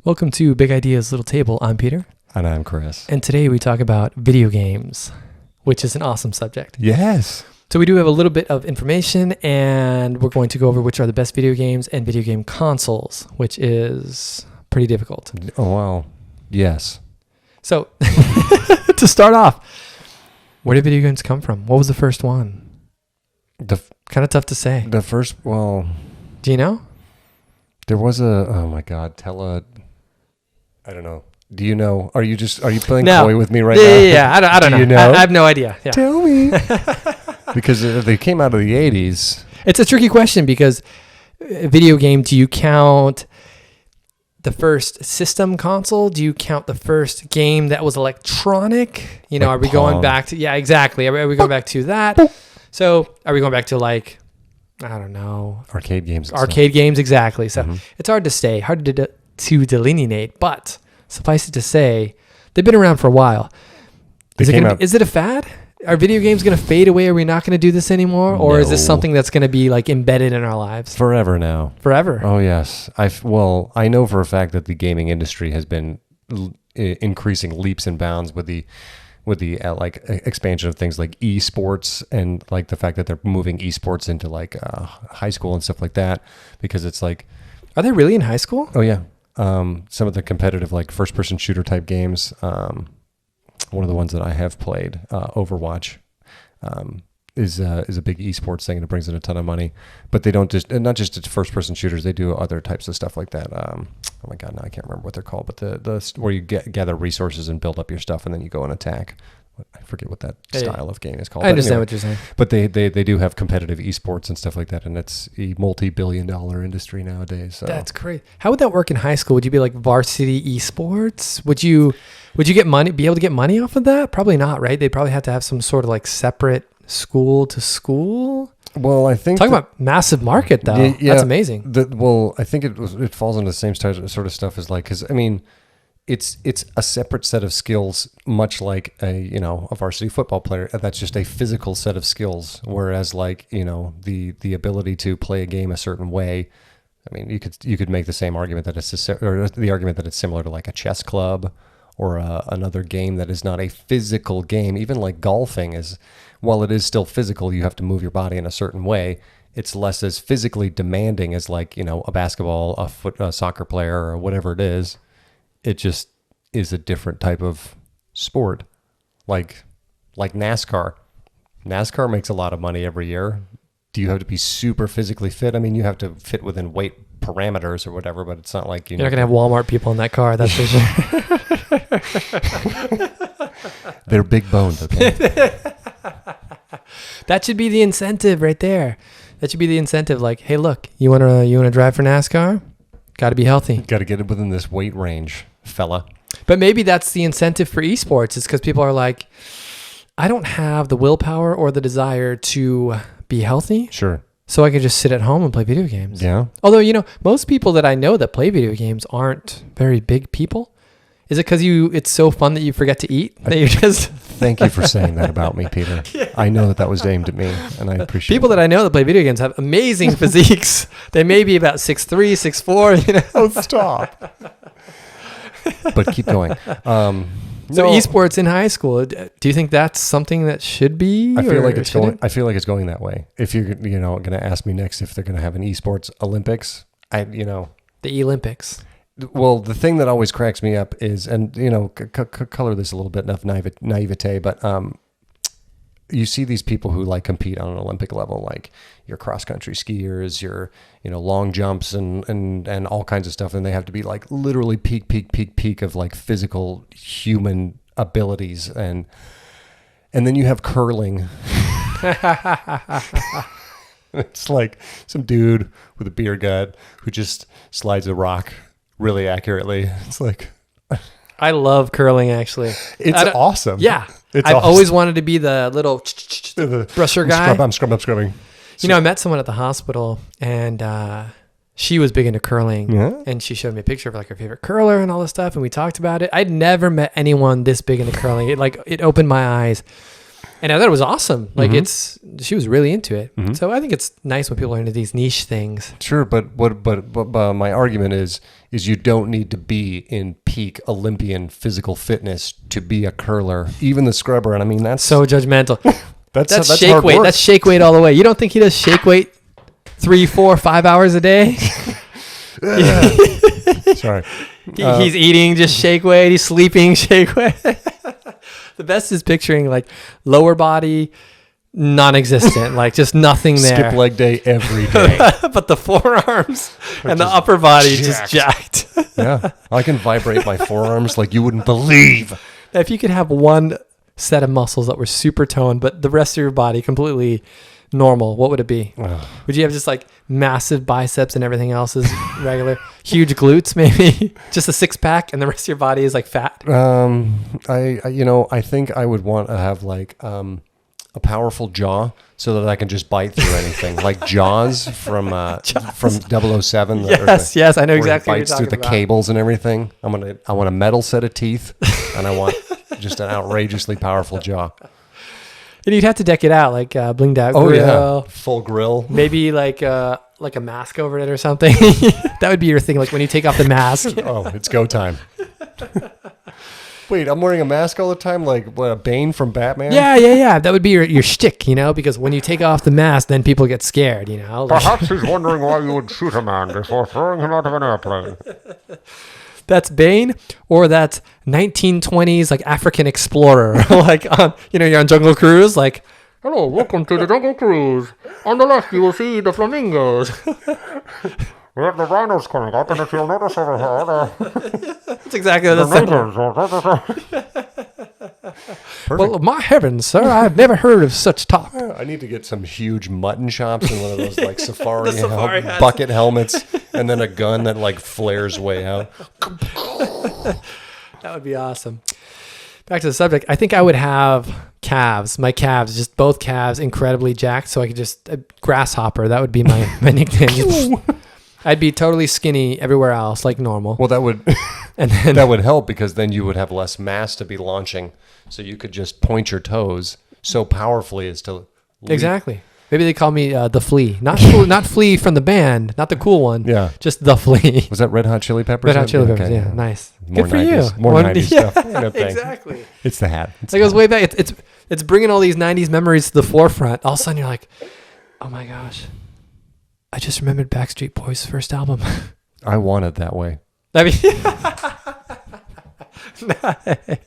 Welcome to Big Ideas Little Table. I'm Peter. And I'm Chris. And today we talk about video games, which is an awesome subject. Yes. So we do have a little bit of information, and we're going to go over which are the best video games and video game consoles, which is pretty difficult. Oh, wow. Yes. So to start off, where did video games come from? What was the first one? Kind of tough to say. The first, well... Do you know? There was oh my God, I don't know. Do you know? Are you playing coy with me right now? Yeah. I don't know. You know? I have no idea. Yeah. Tell me. Because they came out of the 80s. It's a tricky question because video game, do you count the first system console? Do you count the first game that was electronic? You know, Like are we Pong. going back to, yeah, exactly. Are we going back to that? So are we going back to like, I don't know. Arcade games. and Arcade games, exactly. So Mhm. it's hard to say, hard to delineate, but suffice it to say, they've been around for a while. Is it a fad? Are video games going to fade away? Are we not going to do this anymore? Or is this No. something that's going to be like embedded in our lives? Forever now. Forever. Oh, yes. I know for a fact that the gaming industry has been increasing leaps and bounds with the expansion of things like esports and like the fact that they're moving esports into like high school and stuff like that, because it's like, Are they really in high school? oh yeah, some of the competitive like first person shooter type games. One of the ones that I have played, Overwatch, is a big esports thing, and it brings in a ton of money. But they don't not just first person shooters. They do other types of stuff like that. Oh my God, now I can't remember what they're called. But the where you gather resources and build up your stuff, and then you go and attack. I forget what that style of game is called. I understand what you're saying. But they do have competitive esports and stuff like that, and it's a multi-billion-dollar industry nowadays. So. That's great. How would that work in high school? Would you be like varsity esports? Would you get money? Be able to get money off of that? Probably not, right? They'd probably have to have some sort of like separate school to school. Well, I think Talking about massive market though. Yeah, That's amazing. I think it falls into the same sort of stuff as like, because I mean, it's a separate set of skills, much like a varsity football player. That's just a physical set of skills. Whereas like, the ability to play a game a certain way. I mean, you could make the same argument that the argument that it's similar to like a chess club or another game that is not a physical game. Even like golfing is, while it is still physical, you have to move your body in a certain way. It's less as physically demanding as like, a basketball, a soccer player, or whatever it is. It just is a different type of sport, like NASCAR. NASCAR makes a lot of money every year. Do you have to be super physically fit? I mean, you have to fit within weight parameters or whatever, but it's not like You're not gonna have Walmart people in that car. That's for sure. They're big boned. Okay. That should be the incentive right there. That should be the incentive. Like, hey, look, you wanna drive for NASCAR? Got to be healthy. Got to get it within this weight range, fella. But maybe that's the incentive for esports. It's because people are like, I don't have the willpower or the desire to be healthy. Sure. So I can just sit at home and play video games. Yeah. Although, most people that I know that play video games aren't very big people. Is it because it's so fun that you forget to eat? That you're just... Thank you for saying that about me, Peter. Yeah. I know that was aimed at me, and I appreciate people that I know that play video games have amazing physiques. They may be about 6'3", 6'4", Oh, stop. But keep going. So esports in high school, do you think that's something that should be? I feel like it's going that way. If you're going to ask me next if they're going to have an esports Olympics, the Olympics. Well, the thing that always cracks me up is, and color this a little bit of naivete, but you see these people who like compete on an Olympic level, like your cross country skiers, your long jumps and all kinds of stuff, and they have to be like literally peak of like physical human abilities, and then you have curling. It's like some dude with a beer gut who just slides a rock really accurately. It's like, I love curling, actually. It's awesome. Yeah. I've always wanted to be the little brusher guy. I'm scrubbing. I met someone at the hospital, and she was big into curling. Yeah. And she showed me a picture of like her favorite curler and all this stuff, and we talked about it. I'd never met anyone this big into curling. It opened my eyes. And I thought it was awesome. Like Mm-hmm. she was really into it. Mhm. So I think it's nice when people are into these niche things. Sure, but my argument is you don't need to be in peak Olympian physical fitness to be a curler, even the scrubber. And I mean, that's So judgmental. That's shake hard weight. work. That's shake weight all the way. You don't think he does shake weight 3, 4, 5 hours a day? Sorry. He's eating just shake weight. He's sleeping shake weight. The best is picturing like lower body, non-existent, like just nothing there. Skip leg day every day. But the forearms and the upper body just jacked. Yeah, I can vibrate my forearms like you wouldn't believe. If you could have one set of muscles that were super toned, but the rest of your body completely normal, what would it be? Would you have just like massive biceps and everything else is regular? Huge glutes, maybe? Just a six pack and the rest of your body is like fat? I think I would want to have like a powerful jaw so that I can just bite through anything, like Jaws from 007. Yes, I know exactly where he what you're bites through talking the about. cables and everything. I want a metal set of teeth, and I want just an outrageously powerful jaw. And you'd have to deck it out, like blinged out Oh grill. yeah, full grill. Maybe like a mask over it or something. That would be your thing, like when you take off the mask. Oh, it's go time. Wait, I'm wearing a mask all the time, like what, a Bane from Batman? Yeah. That would be your shtick, because when you take off the mask, then people get scared, Like, Perhaps he's wondering why you would shoot a man before throwing him out of an airplane. that's Bane, or that's 1920s like African explorer, like on you're on Jungle Cruise, like Hello, welcome to the Jungle Cruise. On the left, you will see the flamingos. We have the rhinos coming up, and if you'll notice over here, that's exactly what the that's natives. Well, my heavens, sir, I've never heard of such talk. I need to get some huge mutton chops and one of those like safari, The safari hats. bucket helmets, and then a gun that like flares way out. That would be awesome. Back to the subject. I think I would have calves. My calves, just both calves, incredibly jacked. So I could just grasshopper. That would be my nickname. I'd be totally skinny everywhere else, like normal. Well, that would And then that would help because then you would have less mass to be launching, so you could just point your toes so powerfully as to leap. exactly. Maybe they call me the Flea, not Flea from the band, not the cool one. Yeah. Just the Flea. Was that Red Hot Chili Peppers? Red Hot Chili Okay, Peppers. Yeah, nice. More Good for 90s, you. More One- 90s yeah, stuff. Kind of thing. exactly. It's the hat. It's It goes way back. It's bringing all these 90s memories to the forefront. All of a sudden you're like, oh my gosh, I just remembered Backstreet Boys' first album. I want it that way. I mean,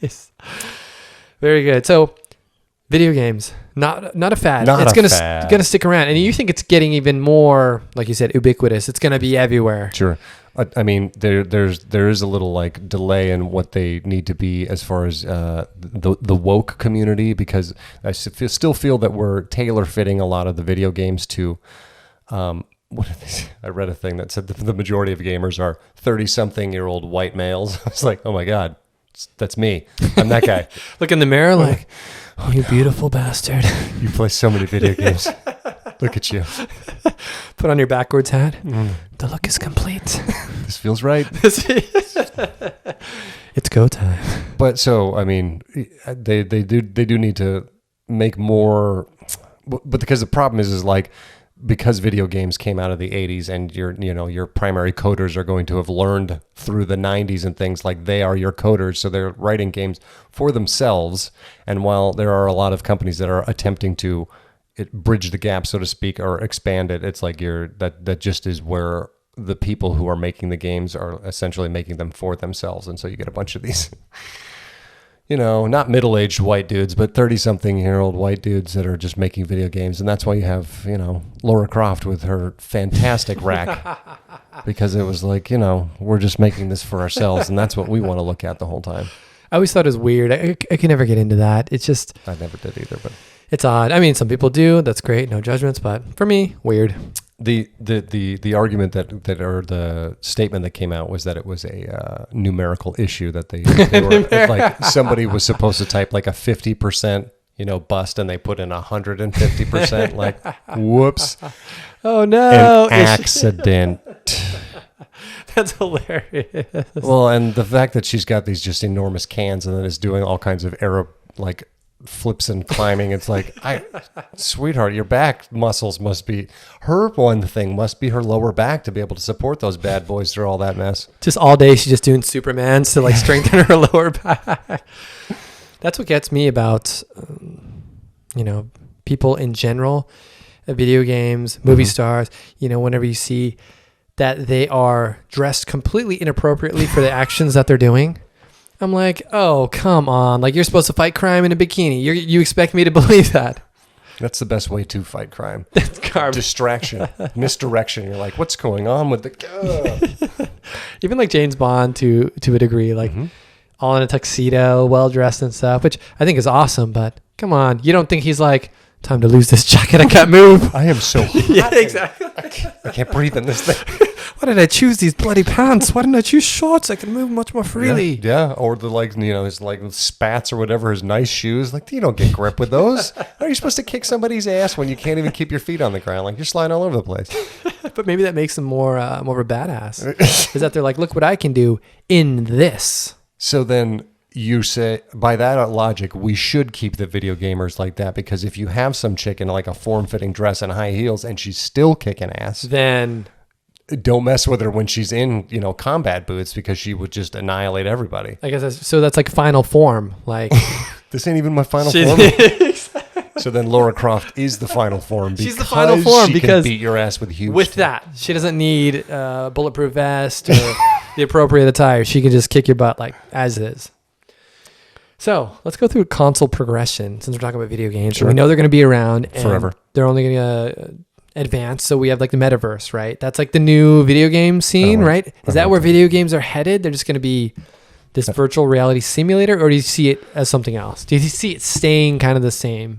nice. Very good. So, video games, not a fad. Not it's a gonna fad. gonna stick around, and you think it's getting even more, like you said, ubiquitous. It's gonna be everywhere. Sure. I mean, there is a little like delay in what they need to be as far as the woke community, because I still feel that we're tailor fitting a lot of the video games to. What did they say? I read a thing that said that the majority of gamers are 30-something-year-old white males. I was like, oh my god, that's me. I'm that guy. Look in the mirror, like, oh, you beautiful bastard. You play so many video games. Look at you. Put on your backwards hat. The look is complete. This feels right. It's go time. But so, I mean, they do need to make more. But because the problem is like, because video games came out of the 80s and your primary coders are going to have learned through the 90s and things, like they are your coders, so they're writing games for themselves. And while there are a lot of companies that are attempting to bridge the gap, so to speak, or expand it, it's like that just is where the people who are making the games are essentially making them for themselves. And so you get a bunch of these not middle-aged white dudes, but 30-something-year-old white dudes that are just making video games. And that's why you have, Laura Croft with her fantastic rack, because it was like, we're just making this for ourselves, and that's what we want to look at the whole time. I always thought it was weird. I can never get into that. It's just, I never did either, but it's odd. I mean, some people do. That's great. No judgments. But for me, weird. The argument that or the statement that came out was that it was a numerical issue, that they were like, somebody was supposed to type like a 50% bust, and they put in 150%. Like, whoops. Oh no! An accident. That's hilarious. Well, and the fact that she's got these just enormous cans and then is doing all kinds of flips and climbing. It's like, sweetheart, your back muscles must be, her one thing must be her lower back to be able to support those bad boys through all that mess. Just all day she's just doing Supermans to like strengthen her lower back. That's what gets me about, people in general, video games, movie stars, whenever you see that they are dressed completely inappropriately for the actions that they're doing. I'm like, oh, come on. Like, you're supposed to fight crime in a bikini. You expect me to believe that? That's the best way to fight crime. That's garbage. Distraction, misdirection. You're like, what's going on with the... Even like James Bond to a degree, like all in a tuxedo, well-dressed and stuff, which I think is awesome. But come on. You don't think he's like, time to lose this jacket. I can't move. I am so hot. Yeah, exactly. I can't breathe in this thing. Why did I choose these bloody pants? Why didn't I choose shorts? I can move much more freely. Yeah. Or the his spats or whatever, his nice shoes. Like, you don't get grip with those. How are you supposed to kick somebody's ass when you can't even keep your feet on the ground? Like, you're sliding all over the place. But maybe that makes them more of a badass. Is that they're like, look what I can do in this. So then you say, by that logic, we should keep the video gamers like that, because if you have some chick in like a form-fitting dress and high heels and she's still kicking ass, then don't mess with her when she's in, combat boots, because she would just annihilate everybody. I guess that's like final form. Like, this ain't even my final form. So then Laura Croft is the final form. She's the final form she because can beat your ass with huge. With that, she doesn't need a bulletproof vest or the appropriate attire. She can just kick your butt like as is. So let's go through console progression since we're talking about video games. Sure. We know they're going to be around and forever. They're only going to advance. So we have like the metaverse, right? That's like the new video game scene, right? Is that where video games are headed? They're just going to be this virtual reality simulator, or do you see it as something else? Do you see it staying kind of the same?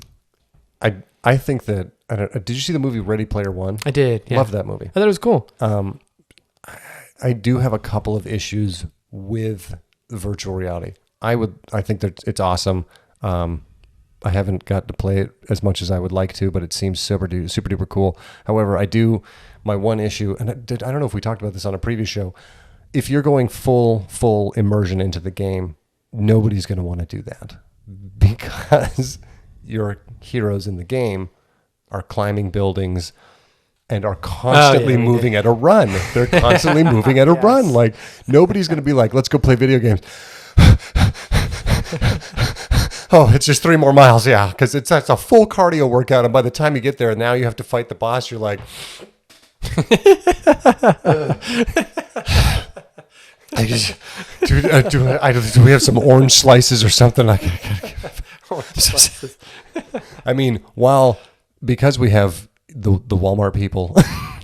I think that, did you see the movie Ready Player One? I did. Yeah. Love that movie. I thought it was cool. I do have a couple of issues with virtual reality. I think that it's awesome. I haven't got to play it as much as I would like to, but it seems super duper cool. However, my one issue, and I don't know if we talked about this on a previous show, if you're going full immersion into the game, nobody's going to want to do that, because your heroes in the game are climbing buildings and are constantly moving at a run. They're constantly moving at a run. Like, nobody's going to be like, let's go play video games. Oh, it's just 3 more miles. Yeah, because that's a full cardio workout. And by the time you get there, now you have to fight the boss. You're like, do we have some orange slices or something? I mean, because we have the Walmart people,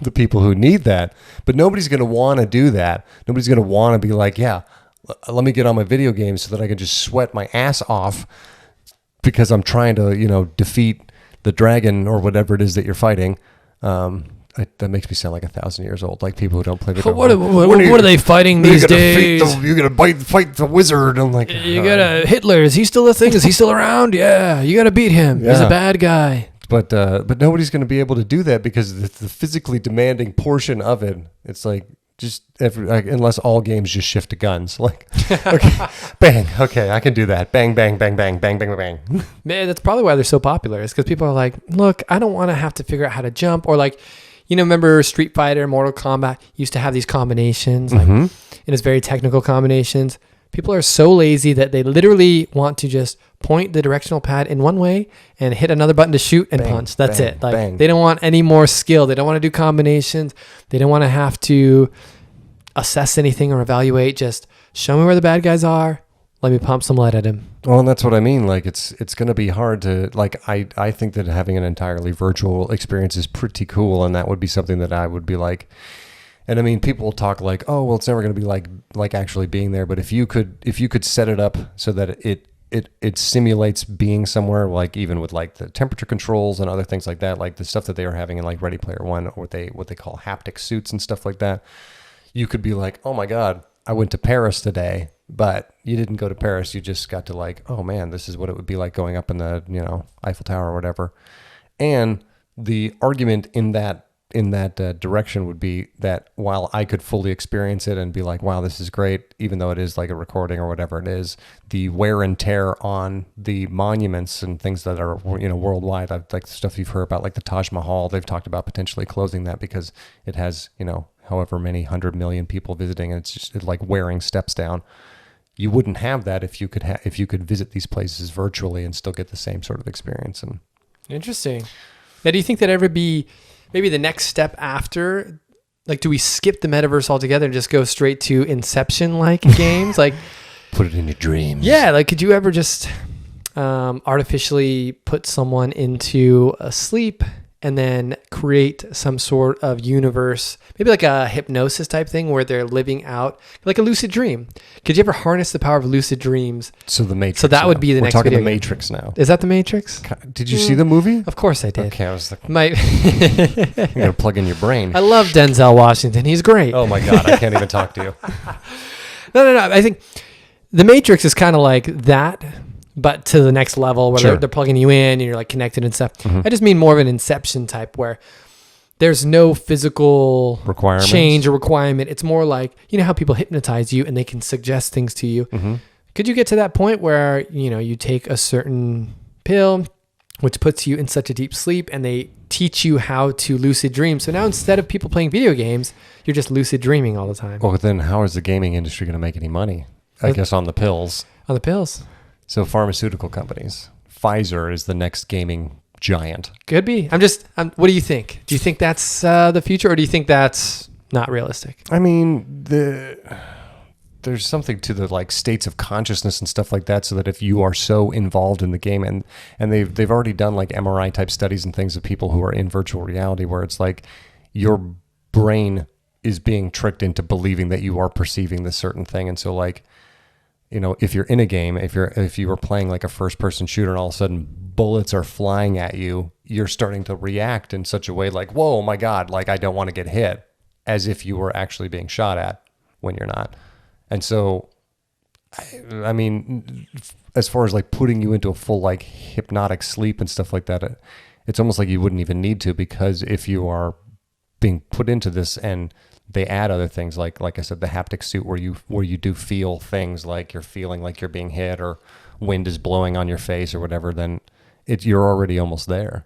the people who need that, but nobody's going to want to do that. Nobody's going to want to be like, yeah, let me get on my video game so that I can just sweat my ass off because I'm trying to, defeat the dragon or whatever it is that you're fighting. That makes me sound like 1,000 years old, like people who don't play video games. What are they fighting these days? You're going to fight the wizard. I'm like, you gotta, Hitler, is he still a thing? Is he still around? Yeah, you gotta beat him. Yeah. He's a bad guy. But nobody's going to be able to do that because the physically demanding portion of it, it's like, just unless all games just shift to guns. Like, okay, bang, okay, I can do that. Bang, bang, bang, bang, bang, bang, bang. Man, that's probably why they're so popular. Is because people are like, look, I don't want to have to figure out how to jump, or like, remember Street Fighter, Mortal Kombat used to have these combinations, like, and it's very technical combinations. People are so lazy that they literally want to just point the directional pad in one way and hit another button to shoot and punch. That's bang, it. Like, bang. They don't want any more skill. They don't want to do combinations. They don't want to have to assess anything or evaluate. Just show me where the bad guys are. Let me pump some lead at him. Well, and that's what I mean. Like, it's going to be hard to, like, I think that having an entirely virtual experience is pretty cool, and that would be something that I would be like. And I mean, people will talk like, oh, well, it's never going to be like actually being there. But if you could set it up so that it simulates being somewhere, like even with like the temperature controls and other things like that, like the stuff that they are having in like Ready Player One, or what they call haptic suits and stuff like that, you could be like, oh my God, I went to Paris today, but you didn't go to Paris. You just got to like, oh man, this is what it would be like going up in the Eiffel Tower or whatever. And the argument in that in that direction would be that while I could fully experience it and be like, wow, this is great, even though it is like a recording or whatever it is, the wear and tear on the monuments and things that are, worldwide, like the stuff you've heard about, like the Taj Mahal, they've talked about potentially closing that because it has, however many 100 million people visiting, and it's just like wearing steps down. You wouldn't have that if you could visit these places virtually and still get the same sort of experience. And interesting. Now, do you think that ever be maybe the next step after? Like, do we skip the metaverse altogether and just go straight to Inception-like games? Like, put it in your dreams. Yeah. Like, could you ever just artificially put someone into a sleep and then create some sort of universe, maybe like a hypnosis type thing where they're living out like a lucid dream? Could you ever harness the power of lucid dreams? So the Matrix. So that would be the next video. We're talking video the game. Matrix now. Is that the Matrix? Did you see the movie? Of course I did. Okay, I was like, you gotta plug in your brain. I love Denzel Washington. He's great. Oh my God, I can't even talk to you. No. I think the Matrix is kind of like that, but to the next level where Sure. they're plugging you in and you're like connected and stuff. Mhm. I just mean more of an Inception type where there's no physical Requirements. change or requirement. It's more like, how people hypnotize you and they can suggest things to you. Mm-hmm. Could you get to that point where, you take a certain pill, which puts you in such a deep sleep, and they teach you how to lucid dream? So now instead of people playing video games, you're just lucid dreaming all the time. Well, then how is the gaming industry going to make any money? I guess on the pills. On the pills. So pharmaceutical companies. Pfizer is the next gaming giant. Could be. What do you think? Do you think that's the future, or do you think that's not realistic? I mean, there's something to the like states of consciousness and stuff like that, so that if you are so involved in the game, and they've already done like MRI type studies and things of people who are in virtual reality, where it's like your brain is being tricked into believing that you are perceiving this certain thing. And so like, if you're in a game, if you were playing like a first person shooter and all of a sudden bullets are flying at you, you're starting to react in such a way like, whoa, my God, like I don't want to get hit, as if you were actually being shot at when you're not. And so, I mean, as far as like putting you into a full like hypnotic sleep and stuff like that, it's almost like you wouldn't even need to, because if you are being put into this and they add other things like I said, the haptic suit where you do feel things like you're feeling like you're being hit or wind is blowing on your face or whatever, then you're already almost there.